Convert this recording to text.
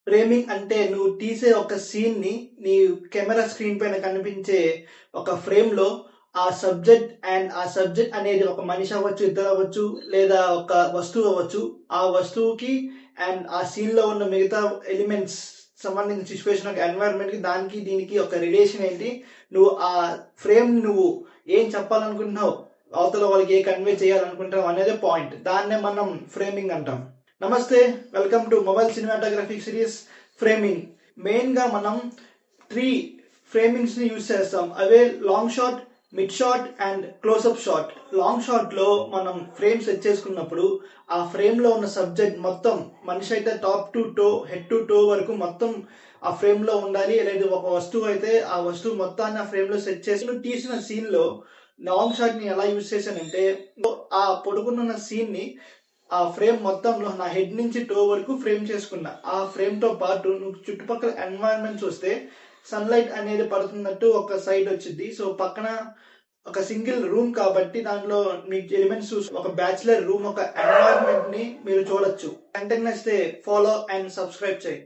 Framing అంటే నువ్వు తీసే ఒక సీన్ ని నీ కెమెరా స్క్రీన్ పైన కనిపించే ఒక ఫ్రేమ్ లో ఆ సబ్జెక్ట్ అనేది ఒక మనిషి అవ్వచ్చు, ఇద్దరు అవ్వచ్చు, లేదా ఒక వస్తువు అవ్వచ్చు. ఆ వస్తువుకి అండ్ ఆ సీన్ లో ఉన్న మిగతా ఎలిమెంట్స్ సంబంధించిన సిచ్యువేషన్, ఒక ఎన్వైరన్మెంట్ కి దానికి దీనికి ఒక రిలేషన్ ఏంటి, నువ్వు ఆ ఫ్రేమ్ నువ్వు ఏం చెప్పాలనుకుంటున్నావు, అవతల వాళ్ళకి ఏ కన్వే చేయాలనుకుంటావు అనేది పాయింట్. దాన్నే మనం ఫ్రేమింగ్ అంటాం. నమస్తే, welcome to mobile cinematography series framing. Main గా మనం 3 ఫ్రేమింగ్స్ ని యూజ్ చేస్తాం. అవే long shot, mid shot and close up shot. Long shot లో మనం ఫ్రేమ్ సెట్ చేసుకున్నప్పుడు ఆ ఫ్రేమ్ లో ఉన్న సబ్జెక్ట్ మొత్తం, మనిషి అయితే top to toe, head to toe వరకు మొత్తం ఆ ఫ్రేమ్ లో ఉండాలి. లేదా ఒక వస్తువు అయితే ఆ వస్తువు మొత్తాన్ని ఆ ఫ్రేమ్ లో సెట్ చేసి తీసిన సీన్ లో లాంగ్ షాట్ ని ఎలా యూజ్ చేశానంటే, ఆ పొడుగున్న సీన్ ని ఆ ఫ్రేమ్ మొత్తంలో నా హెడ్ నుంచి టో వరకు ఫ్రేమ్ చేసుకున్నా. ఆ ఫ్రేమ్ తో పాటు నువ్వు చుట్టుపక్కల ఎన్వైరన్మెంట్ చూస్తే సన్లైట్ అనేది పడుతున్నట్టు ఒక సైడ్ వచ్చింది. సో పక్కన ఒక సింగిల్ రూమ్ కాబట్టి దాంట్లో మీకు ఎలిమెంట్స్ చూసి ఒక బ్యాచులర్ రూమ్, ఒక ఎన్వైరన్మెంట్ ని మీరు చూడొచ్చు. కంటెంట్ నచ్చితే ఫాలో అండ్ సబ్స్క్రైబ్ చేయి.